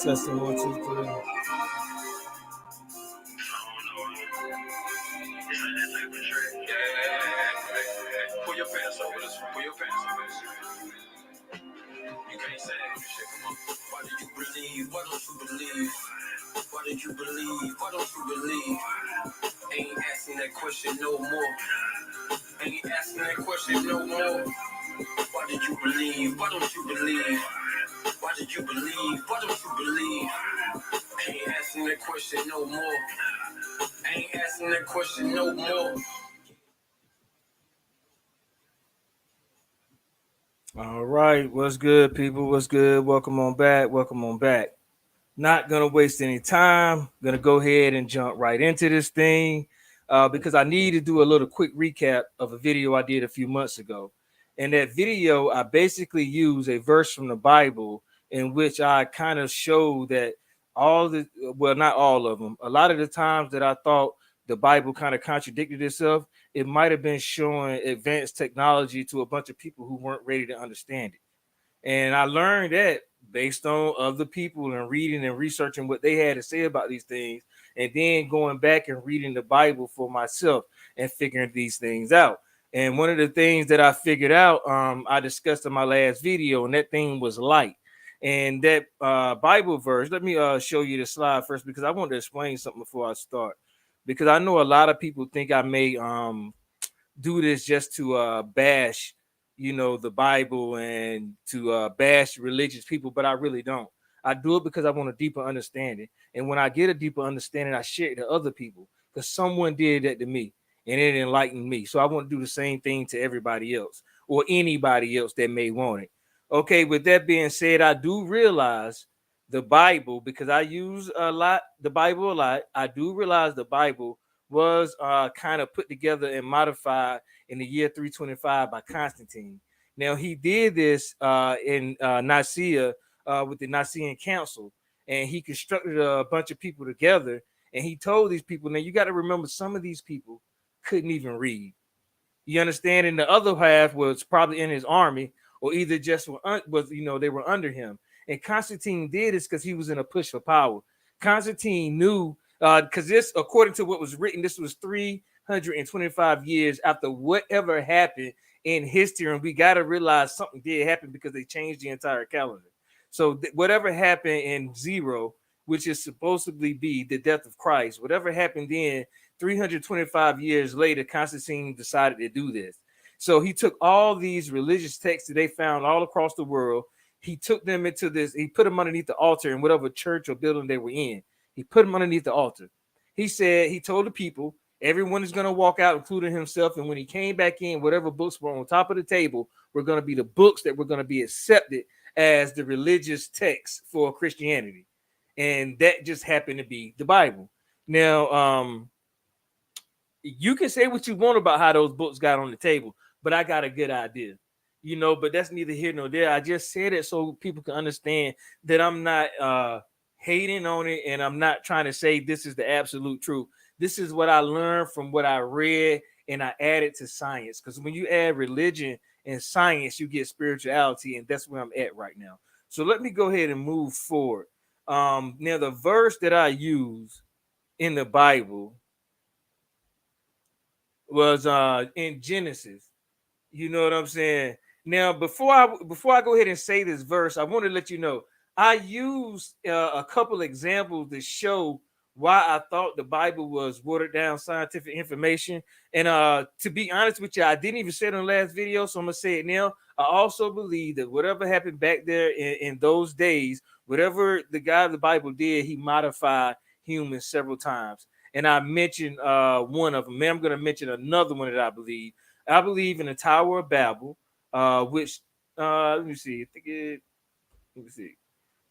Testing 1, 2, 3. Pull your pants over this. Pull your pants over this. You can't say that shit. Come on. Why did you believe? Why don't you believe? Why did you believe? Why don't you believe? Ain't asking that question no more. Ain't asking that question no more. Why did you believe? Why don't you believe? Why did you believe? Why don't you believe? Ain't asking that question no more. Ain't asking that question no more. All right, what's good, people? What's good? Welcome on back. Welcome on back. Not gonna waste any time. Gonna go ahead and jump right into this thing because I need to do a little quick recap of a video I did a few months ago. In that video, I basically use a verse from the Bible in which I kind of show that not all of them, a lot of the times that I thought the Bible kind of contradicted itself, it might have been showing advanced technology to a bunch of people who weren't ready to understand it. And I learned that based on other people and reading and researching what they had to say about these things, and then going back and reading the Bible for myself and figuring these things out. And one of the things that I figured out, I discussed in my last video, and that thing was light. And that Bible verse, let me show you the slide first because I want to explain something before I start. Because I know a lot of people think I may do this just to bash the Bible and to bash religious people, but I really don't. I do it because I want a deeper understanding, and when I get a deeper understanding, I share it to other people because someone did that to me and it enlightened me. So I want to do the same thing to everybody else or anybody else that may want it. Okay, with that being said, I do realize the Bible, because I use the Bible a lot. I do realize the Bible was kind of put together and modified in the year 325 by Constantine. Now, he did this in Nicaea with the Nicene Council, and he constructed a bunch of people together, and he told these people, now you got to remember, some of these people couldn't even read. You understand? And the other half was probably in his army, or either just they were under him. And Constantine did this because he was in a push for power. Constantine knew, because this, according to what was written, this was 325 years after whatever happened in history, and we got to realize something did happen because they changed the entire calendar. So whatever happened in 0, which is supposedly be the death of Christ, whatever happened then, 325 years later, Constantine decided to do this. So he took all these religious texts that they found all across the world. He took them into this. He put them underneath the altar in whatever church or building they were in. He put them underneath the altar. He told the people, everyone is going to walk out, including himself. And when he came back in, whatever books were on top of the table were going to be the books that were going to be accepted as the religious text for Christianity. And that just happened to be the Bible. Now, you can say what you want about how those books got on the table, but I got a good idea, but that's neither here nor there. I just said it so people can understand that I'm not hating on it, and I'm not trying to say this is the absolute truth. This is what I learned from what I read, and I added to science, because when you add religion and science, you get spirituality, and that's where I'm at right now. So let me go ahead and move forward. Now, the verse that I use in the Bible was in Genesis. You know what I'm saying? Now, before I go ahead and say this verse, I want to let you know I used a couple examples to show why I thought the Bible was watered down scientific information. And to be honest with you, I didn't even say it in the last video, so I'm gonna say it now. I also believe that whatever happened back there in those days, whatever the guy of the Bible did, he modified humans several times. And I mentioned one of them. Man, I'm going to mention another one that I believe. I believe in the Tower of Babel, which let me see. Let me see.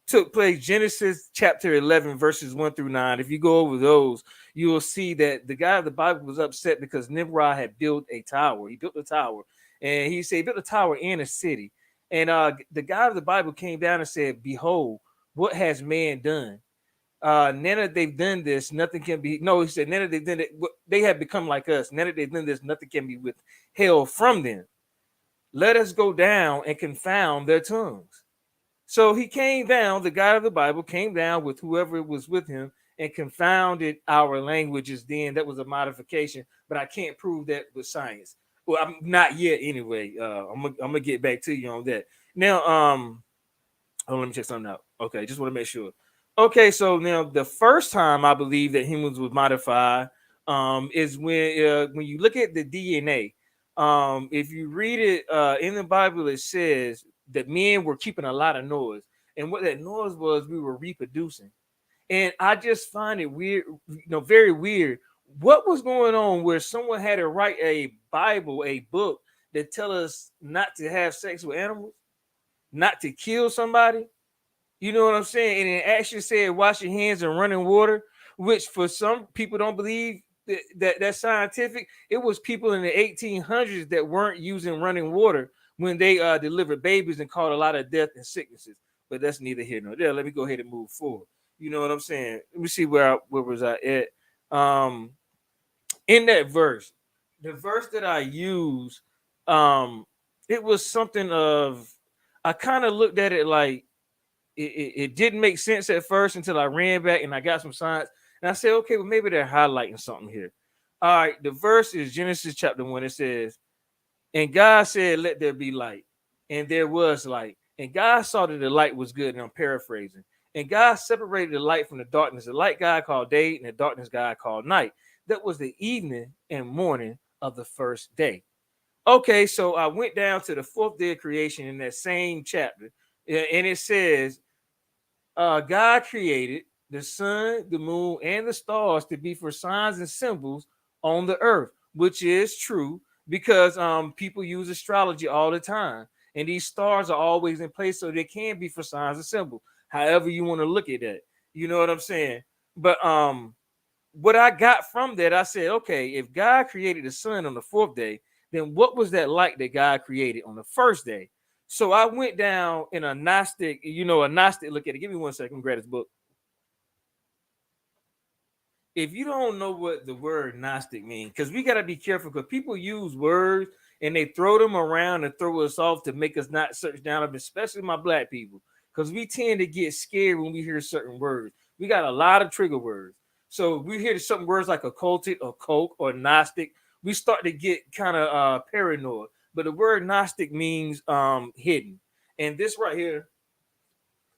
Took place Genesis chapter 11, verses 1-9. If you go over those, you will see that the guy of the Bible was upset because Nimrod had built a tower. He built a tower, and he said he built a tower in a city. And the guy of the Bible came down and said, "Behold, what has man done? Now that they've done this, nothing can be." No, he said, now that they've done it, they have become like us. Now that they've done this, nothing can be withheld from them. Let us go down and confound their tongues. So he came down, the God of the Bible came down with whoever was with him and confounded our languages. Then that was a modification, but I can't prove that with science. Well, I'm not yet anyway. I'm gonna get back to you on that. Now, let me check something out. Okay, just want to make sure. Okay, so now the first time I believe that humans was modified is when you look at the DNA. If you read it in the Bible, it says that men were keeping a lot of noise, and what that noise was, we were reproducing. And I just find it weird, very weird. What was going on where someone had to write a Bible, a book that tell us not to have sex with animals, not to kill somebody? You know what I'm saying? And it actually said wash your hands in running water, which for some people don't believe that's scientific. It was people in the 1800s that weren't using running water when they delivered babies and caused a lot of death and sicknesses. But that's neither here nor there. Let me go ahead and move forward. You know what I'm saying? Let me see where was I at. Um, in that verse, the verse that I used, it was something of I kind of looked at it like it didn't make sense at first until I ran back and I got some science. And I said, okay, well, maybe they're highlighting something here. All right, the verse is Genesis chapter 1. It says, and God said, let there be light. And there was light. And God saw that the light was good. And I'm paraphrasing. And God separated the light from the darkness. The light God called day, and the darkness God called night. That was the evening and morning of the first day. Okay, so I went down to the fourth day of creation in that same chapter. And it says, God created the sun, the moon, and the stars to be for signs and symbols on the earth, which is true because people use astrology all the time, and these stars are always in place, so they can be for signs and symbols. However, you want to look at that, you know what I'm saying? But what I got from that, I said, okay, if God created the sun on the fourth day, then what was that light that God created on the first day? So I went down in a Gnostic, a Gnostic look at it. Give me 1 second, grab this book. If you don't know what the word Gnostic means, because we got to be careful because people use words and they throw them around and throw us off to make us not search down them, especially my black people, because we tend to get scared when we hear certain words. We got a lot of trigger words. So we hear certain words like occultic or cult or Gnostic, we start to get kind of paranoid. But the word Gnostic means hidden. And this right here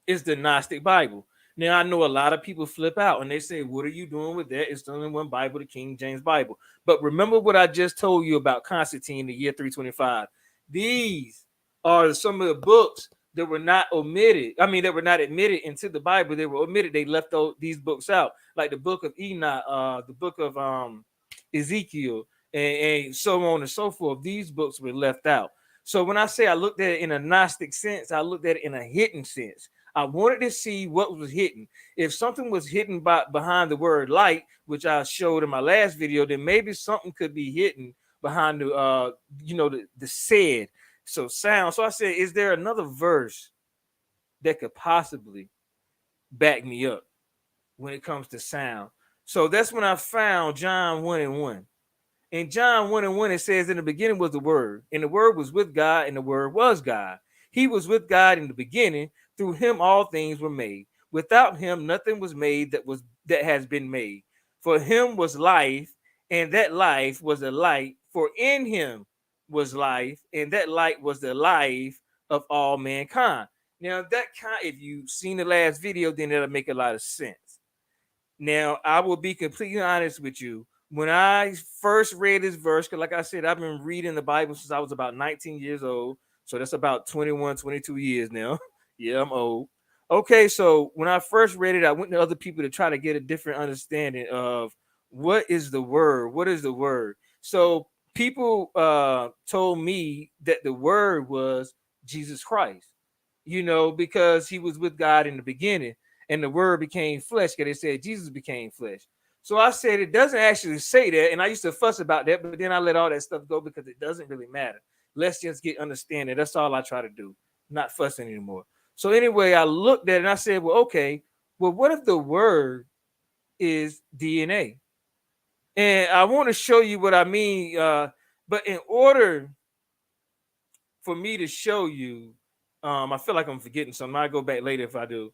is the Gnostic Bible. Now I know a lot of people flip out and they say, "What are you doing with that? It's the only one Bible, the King James Bible." But remember what I just told you about Constantine, the year 325. These are some of the books that were not omitted. I mean, that were not admitted into the Bible. They were omitted. They left these books out, like the book of Enoch, the book of Ezekiel, and so on and so forth. These books were left out. So when I say I looked at it in a Gnostic sense, I looked at it in a hidden sense. I wanted to see what was hidden. If something was hidden behind the word light, which I showed in my last video, then maybe something could be hidden behind the said. So sound. So I said, is there another verse that could possibly back me up when it comes to sound? So that's when I found John 1 and 1. In John 1 and 1, it says, in the beginning was the Word, and the Word was with God, and the Word was God. He was with God in the beginning. Through him all things were made. Without him nothing was made that has been made. For him was life, and that life was the light. For in him was life, and that light was the life of all mankind. Now that if you've seen the last video, then it'll make a lot of sense. Now, I will be completely honest with you. When I first read this verse, because like I said, I've been reading the Bible since I was about 19 years old. So that's about 21, 22 years now. Yeah, I'm old. Okay, so when I first read it, I went to other people to try to get a different understanding of what is the word? What is the word? So people told me that the word was Jesus Christ, because he was with God in the beginning and the word became flesh, because they said Jesus became flesh. So I said it doesn't actually say that, and I used to fuss about that, but then I let all that stuff go because it doesn't really matter. Let's just get understanding. That's all I try to do, not fussing anymore. So anyway, I looked at it and I said, well, okay, well, what if the word is DNA? And I want to show you what I mean. But in order for me to show you, I feel like I'm forgetting something. I'll go back later if I do.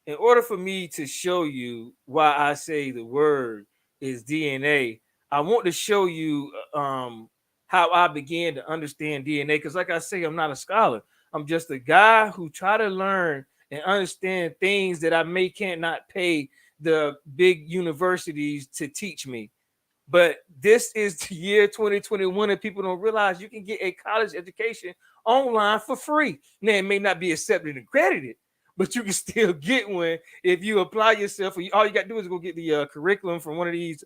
In order for me to show you why I say the word is DNA, I want to show you how I began to understand DNA. Because, like I say, I'm not a scholar. I'm just a guy who try to learn and understand things that I may can't not pay the big universities to teach me. But this is the year 2021, and people don't realize you can get a college education online for free. Now, it may not be accepted and credited, but you can still get one if you apply yourself. All you got to do is go get the curriculum from one of these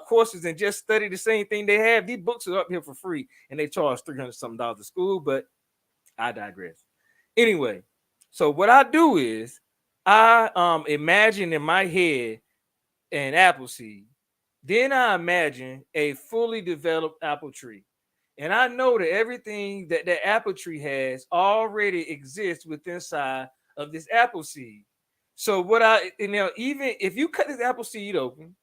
courses and just study the same thing they have. These books are up here for free, and they charge $300 something a school, but I digress. Anyway, so what I do is I imagine in my head an apple seed. Then I imagine a fully developed apple tree. And I know that everything that that apple tree has already exists within inside of this apple seed. So what I you know, even if you cut this apple seed open,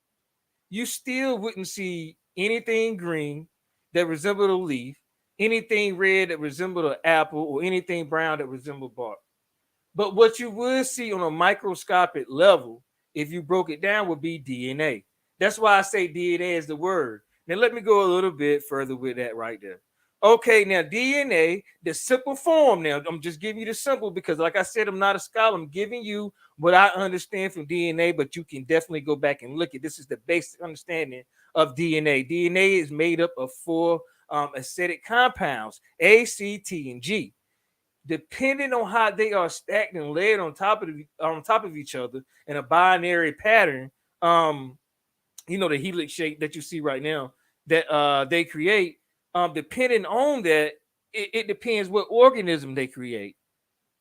you still wouldn't see anything green that resembled a leaf, anything red that resembled an apple, or anything brown that resembled bark. But what you would see on a microscopic level, if you broke it down, would be DNA. That's why I say DNA is the word. Now, let me go a little bit further with that right there. Okay, now DNA, the simple form. Now, I'm just giving you the simple because, like I said, I'm not a scholar. I'm giving you what I understand from DNA, but you can definitely go back and look at this. Is the basic understanding of DNA. DNA is made up of four acidic compounds: A, C, T, and G. Depending on how they are stacked and layered on top of each other in a binary pattern, um, the helix shape that you see right now that they create, depending on that, it depends what organism they create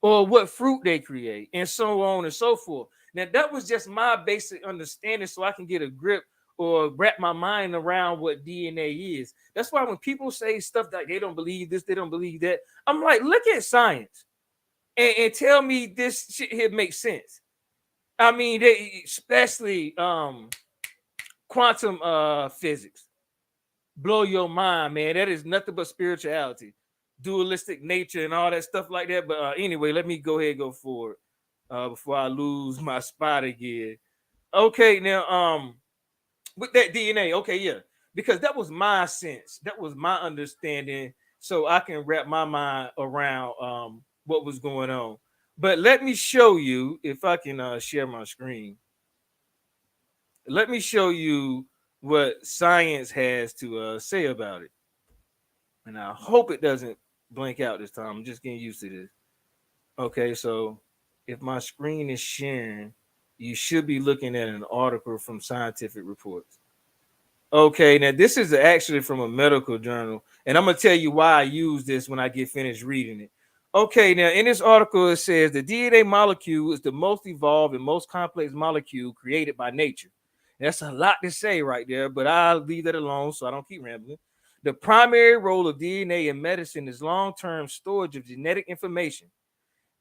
or what fruit they create, and so on and so forth. Now, that was just my basic understanding so I can get a grip or wrap my mind around what DNA is. That's why when people say stuff like they don't believe this, they don't believe that, I'm like, look at science and tell me this shit here makes sense. I mean, they especially quantum physics blow your mind, man. That is nothing but spirituality, dualistic nature, and all that stuff like that. But anyway, let me go ahead and go forward before I lose my spot again. Okay, now with that DNA, okay, yeah, because that was my sense, that was my understanding, so I can wrap my mind around what was going on. But let me show you if I can share my screen. Let me show you what science has to say about it. And I hope it doesn't blink out this time. I'm just getting used to this. Okay, so if my screen is sharing, you should be looking at an article from Scientific Reports. Okay, now this is actually from a medical journal, and I'm gonna tell you why I use this when I get finished reading it. Okay, now in this article it says the DNA molecule is the most evolved and most complex molecule created by nature. That's a lot to say right there, but I'll leave that alone so I don't keep rambling. The primary role of DNA in medicine is long-term storage of genetic information.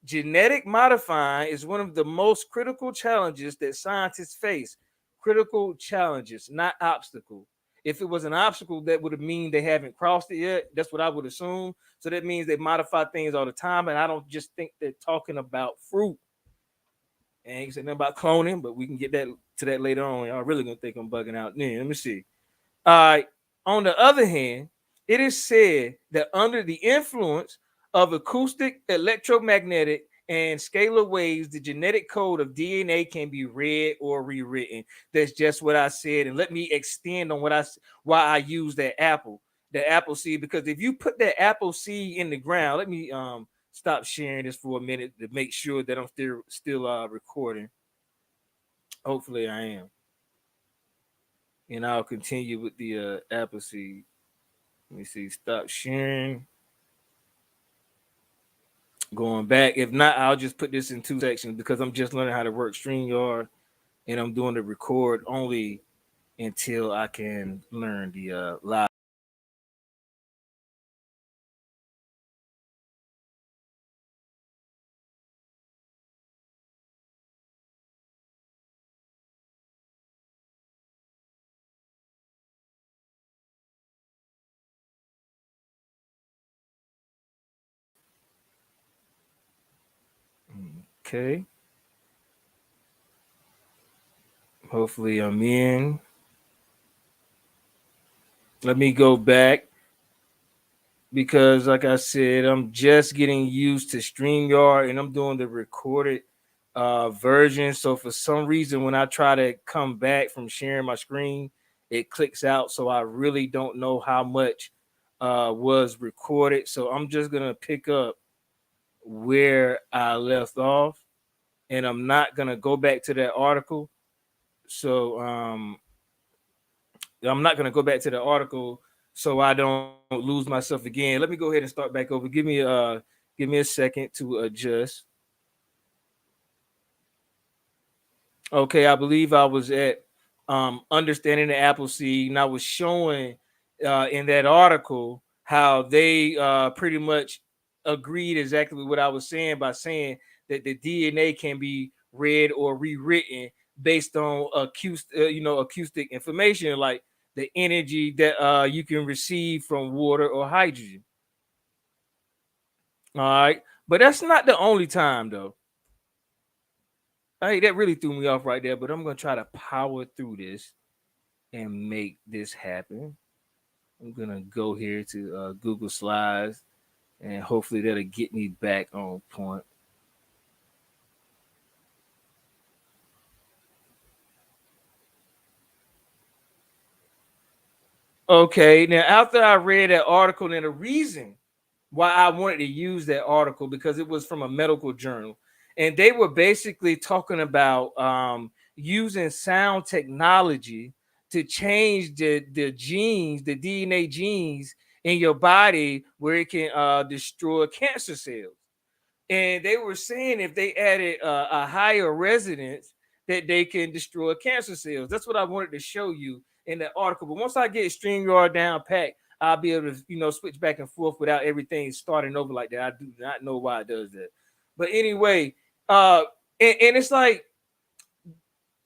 Genetic modifying is one of the most critical challenges that scientists face. Critical challenges, not obstacle. If it was an obstacle, that would mean they haven't crossed it yet. That's what I would assume. So that means they modify things all the time. And I don't just think they're talking about fruit. And you said nothing about cloning, but we can get that to that later on. Y'all really gonna think I'm bugging out. Then let me see. On the other hand, it is said that under the influence of acoustic, electromagnetic, and scalar waves, the genetic code of DNA can be read or rewritten. That's just what I said. And let me extend on why I use the apple seed, because if you put that apple seed in the ground, let me stop sharing this for a minute to make sure that I'm still recording. Hopefully I am. And I'll continue with the apple seed. Let me see. Stop sharing. Going back. If not, I'll just put this in two sections because I'm just learning how to work StreamYard, and I'm doing the record only until I can learn the live. Okay. Hopefully I'm in. Let me go back because, like I said, I'm just getting used to StreamYard and I'm doing the recorded version. So for some reason, when I try to come back from sharing my screen, it clicks out. So I really don't know how much was recorded. So I'm just gonna pick up where I left off, and I'm not gonna go back to that article. So I'm not gonna go back to the article so I don't lose myself again. Let me go ahead and start back over. Give me a second to adjust. Okay, I believe I was at understanding the apple seed, and I was showing in that article how they pretty much agreed exactly what I was saying by saying that the DNA can be read or rewritten based on acoustic information like the energy that you can receive from water or hydrogen. All right, but that's not the only time though. Hey, that really threw me off right there, but I'm gonna try to power through this and make this happen. I'm gonna go here to Google Slides, and hopefully that'll get me back on point. Okay, now after I read that article, and the reason why I wanted to use that article because it was from a medical journal, and they were basically talking about using sound technology to change the genes, the DNA genes in your body, where it can destroy cancer cells. And they were saying if they added a higher resonance, that they can destroy cancer cells. That's what I wanted to show you in that article. But once I get StreamYard down pat, I'll be able to switch back and forth without everything starting over like that. I do not know why it does that. But anyway, uh, and it's like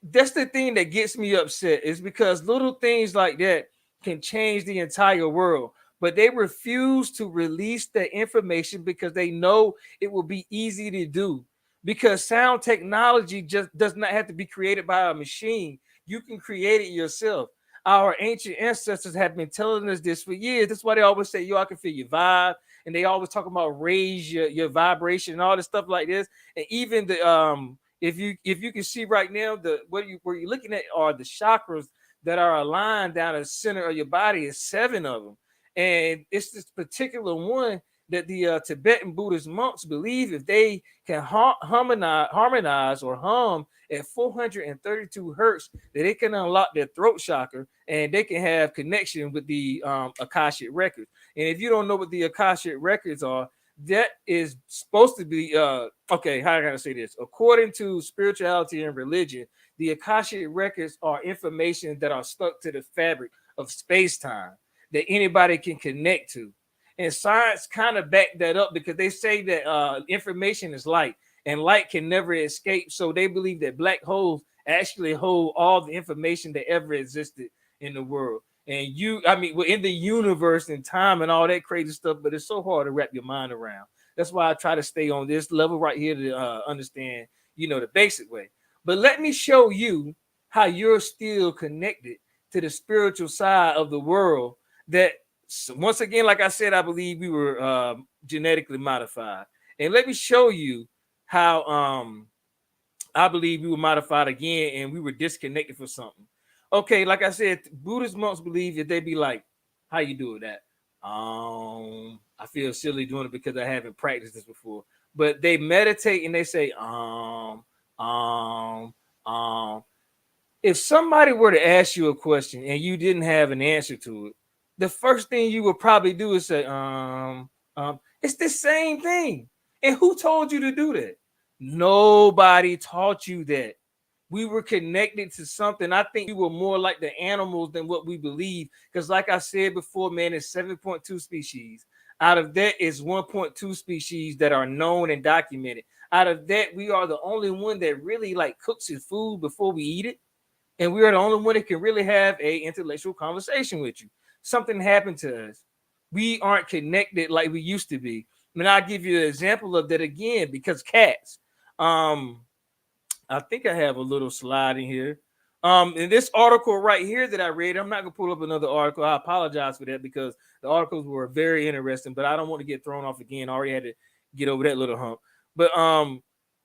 that's the thing that gets me upset is because little things like that can change the entire world, but they refuse to release the information because they know it will be easy to do, because sound technology just does not have to be created by a machine. You can create it yourself. Our ancient ancestors have been telling us this for years. That's why they always say, yo, I can feel your vibe, and they always talk about raise your vibration and all this stuff like this. And even the if you can see right now, the what you where you're looking at are the chakras that are aligned down the center of your body. Is 7 of them, and it's this particular one that the Tibetan Buddhist monks believe if they can harmonize or hum at 432 hertz, that they can unlock their throat chakra and they can have connection with the Akashic records. And if you don't know what the Akashic records are, that is supposed to be okay, how can I say this? According to spirituality and religion, the Akashic records are information that are stuck to the fabric of space-time that anybody can connect to. And science kind of back that up because they say that information is light and light can never escape. So they believe that black holes actually hold all the information that ever existed in the world. And we're in the universe and time and all that crazy stuff, but it's so hard to wrap your mind around. That's why I try to stay on this level right here to understand, the basic way. But let me show you how you're still connected to the spiritual side of the world. That once again, like I said, I believe we were genetically modified, and let me show you how I believe we were modified again and we were disconnected for something. Okay, like I said, Buddhist monks believe that they be like, how you do that? I feel silly doing it because I haven't practiced this before. But they meditate and they say, um, um. If somebody were to ask you a question and you didn't have an answer to it, the first thing you would probably do is say, it's the same thing. And who told you to do that? Nobody taught you that. We were connected to something. I think we were more like the animals than what we believe. Because, like I said before, man, it's 7.2 species. Out of that is 1.2 species that are known and documented. Out of that, we are the only one that really like cooks his food before we eat it, and we are the only one that can really have a intellectual conversation with you. Something happened to us. We aren't connected like we used to be. I mean, I'll give you an example of that again, because cats. Um, I think I have a little slide in here. In this article right here that I read, I'm not gonna pull up another article. I apologize for that because the articles were very interesting, but I don't want to get thrown off again. I already had to get over that little hump. But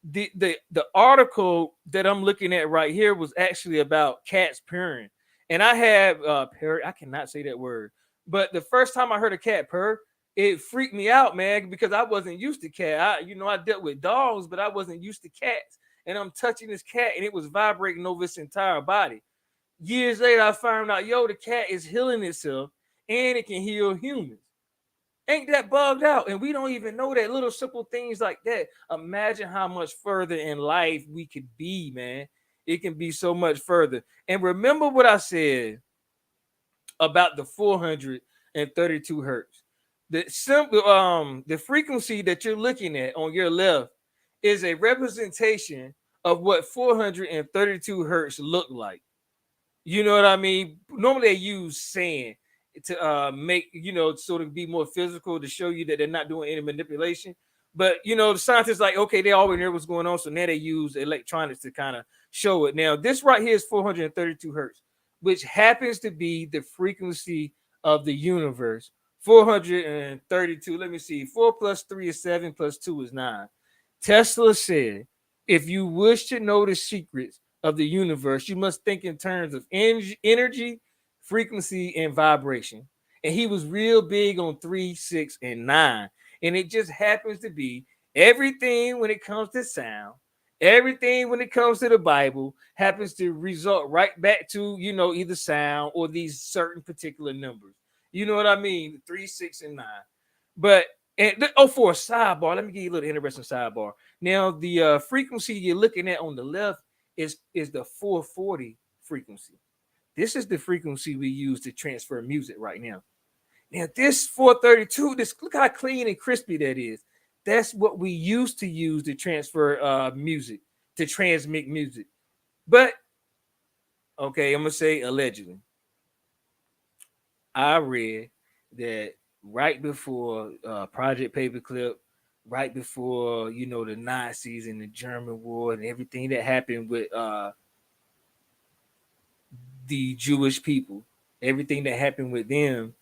the article that I'm looking at right here was actually about cats purring, and I have I cannot say that word, but the first time I heard a cat purr, it freaked me out, man, because I wasn't used to cat. I dealt with dogs, but I wasn't used to cats, and I'm touching this cat and it was vibrating over its entire body. Years later, I found out, the cat is healing itself and it can heal humans. Ain't that bugged out? And we don't even know that little simple things like that. Imagine how much further in life we could be, man. It can be so much further. And remember what I said about the 432 hertz. The frequency that you're looking at on your left is a representation of what 432 hertz look like. You know what I mean? Normally they use sand to make, sort of be more physical to show you that they're not doing any manipulation. But the scientists like, okay, they already know what's going on, so now they use electronics to kind of show it. Now, this right here is 432 hertz, which happens to be the frequency of the universe. 432. Let me see. 4 plus 3 is 7 plus 2 is 9. Tesla said, if you wish to know the secrets of the universe, you must think in terms of energy, frequency, and vibration. And he was real big on 3, 6, and 9. And it just happens to be everything when it comes to sound, everything when it comes to the Bible happens to result right back to, either sound or these certain particular numbers. You know what I mean? 3, 6, and 9. But for a sidebar, let me give you a little interesting sidebar. Now, the frequency you're looking at on the left is the 440 frequency. This is the frequency we use to transfer music right now. Now, this 432, look how clean and crispy that is. That's what we used to use to transfer music, to transmit music. But, okay, I'm going to say allegedly. I read that right before Project Paperclip, right before, the Nazis and the German war and everything that happened with the Jewish people, everything that happened with them,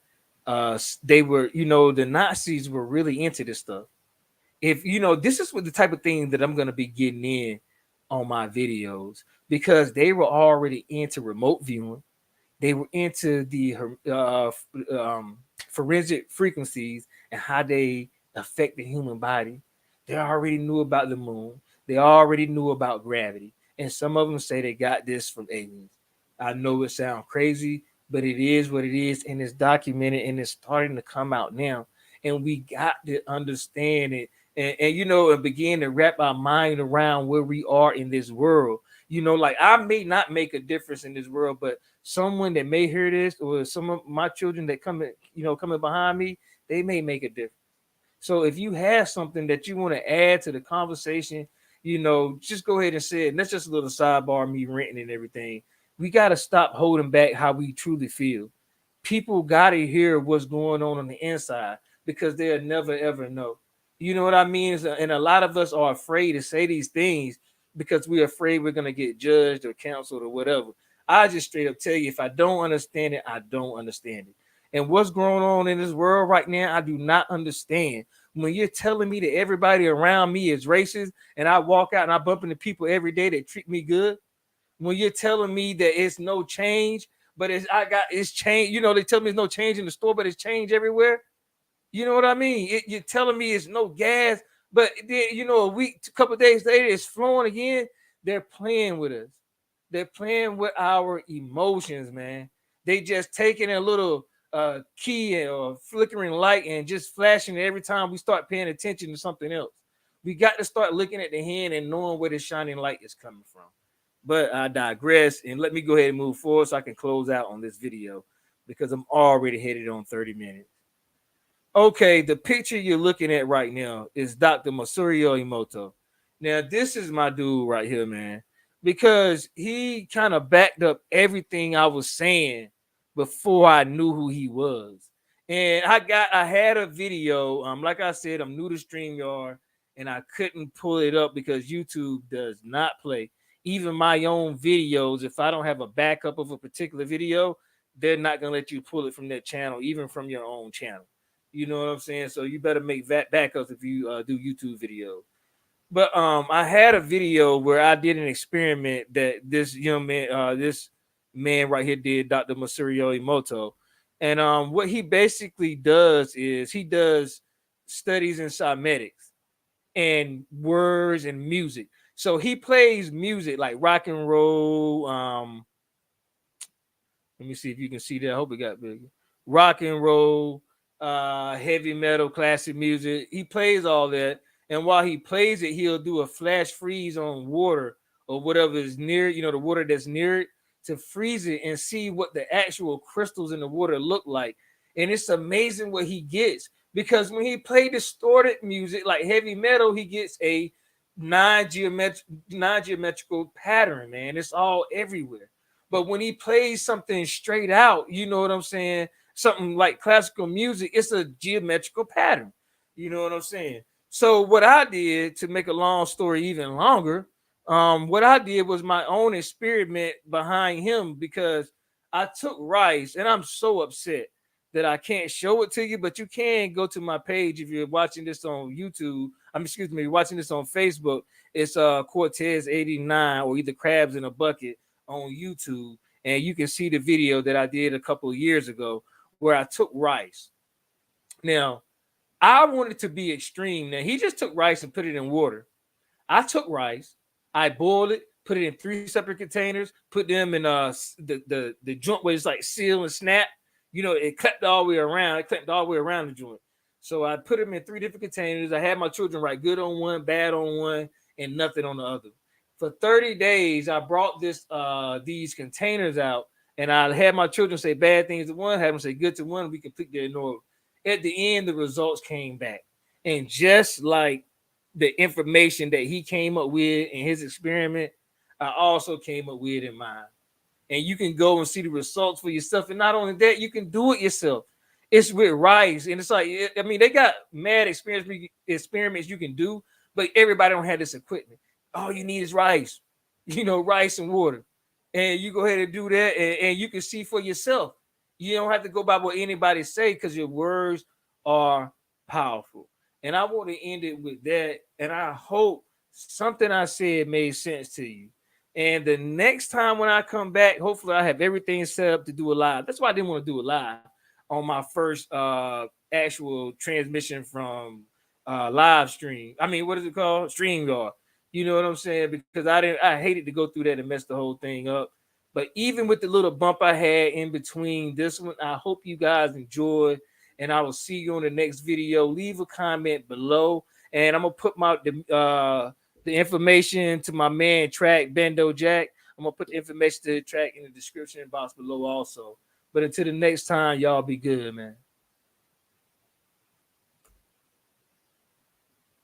they were, the Nazis were really into this stuff. If this is what the type of thing that I'm going to be getting in on my videos, because they were already into remote viewing. They were into the forensic frequencies and how they affect the human body. They already knew about the moon. They already knew about gravity. And some of them say they got this from aliens. I know it sounds crazy, but it is what it is, and it's documented, and it's starting to come out now. And we got to understand it, and begin to wrap our mind around where we are in this world. Like I may not make a difference in this world, but someone that may hear this, or some of my children that coming behind me, they may make a difference. So if you have something that you want to add to the conversation, just go ahead and say it. And that's just a little sidebar, me ranting and everything. We got to stop holding back how we truly feel. People got to hear what's going on the inside, because they'll never ever know. You know what I mean? And a lot of us are afraid to say these things because we're afraid we're going to get judged or counseled or whatever. I just straight up tell you, if I don't understand it, I don't understand it. And what's going on in this world right now, I do not understand. When you're telling me that everybody around me is racist, and I walk out and I bump into people every day that treat me good, when you're telling me that it's no change, but it's change, they tell me there's no change in the store, but it's change everywhere. You know what I mean? You're telling me it's no gas, but then, a week, a couple of days later, it's flowing again. They're playing with us. They're playing with our emotions, man. They just taking a little key or flickering light and just flashing it every time we start paying attention to something else. We got to start looking at the hand and knowing where the shining light is coming from. But I digress, and let me go ahead and move forward so I can close out on this video, because I'm already headed on 30 minutes. Okay, the picture you're looking at right now is Dr. Masurio Emoto. Now, this is my dude right here, man, because he kind of backed up everything I was saying before I knew who he was. And I had a video. Like I said, I'm new to StreamYard, and I couldn't pull it up because YouTube does not play. Even my own videos, if I don't have a backup of a particular video, they're not gonna let you pull it from that channel, even from your own channel. You know what I'm saying? So you better make that backups if you do YouTube videos. But I had a video where I did an experiment that this young man, this man right here did, Dr. Masurio Emoto. And what he basically does is he does studies in cymetics and words and music. So he plays music like rock and roll, let me see if you can see that. I hope it got bigger. Rock and roll, heavy metal, classic music. He plays all that. And while he plays it, he'll do a flash freeze on water or whatever is near, the water that's near it, to freeze it and see what the actual crystals in the water look like. And it's amazing what he gets, because when he played distorted music like heavy metal, he gets a non-geometrical pattern, man. It's all everywhere. But when he plays something straight out, you know what I'm saying? Something like classical music, it's a geometrical pattern. You know what I'm saying? So what I did, to make a long story even longer, what I did was my own experiment behind him, because I took rice, and I'm so upset that I can't show it to you, but you can go to my page if you're watching this on YouTube. Excuse me, watching this on Facebook. It's Cortez 89, or either Crabs in a Bucket on YouTube, and you can see the video that I did a couple of years ago where I took rice. Now, I wanted to be extreme. Now, he just took rice and put it in water. I took rice, I boiled it, put it in 3 separate containers, put them in the joint where it's like seal and snap. It clapped all the way around. It clapped all the way around the joint. So I put them in 3 different containers. I had my children write good on one, bad on one, and nothing on the other. For 30 days, I brought these containers out, and I had my children say bad things to one, had them say good to one. We completely ignored. At the end, the results came back, and just like the information that he came up with in his experiment, I also came up with in mine. And you can go and see the results for yourself. And not only that, you can do it yourself. It's with rice, and it's like, I mean, they got mad experiments you can do, but everybody don't have this equipment. All you need is rice, rice and water. And you go ahead and do that, and you can see for yourself. You don't have to go by what anybody say, because your words are powerful. And I want to end it with that. And I hope something I said made sense to you. And the next time when I come back, hopefully I have everything set up to do a live. That's why I didn't want to do it live on my first actual transmission from live stream. I mean, what is it called? StreamYard. You know what I'm saying? Because I hated to go through that and mess the whole thing up. But even with the little bump I had in between this one, I hope you guys enjoy. And I will see you on the next video. Leave a comment below, and I'm gonna put the information to my man track Bendo Jack. I'm gonna put the information to the track in the description box below also. But until the next time, y'all be good, man.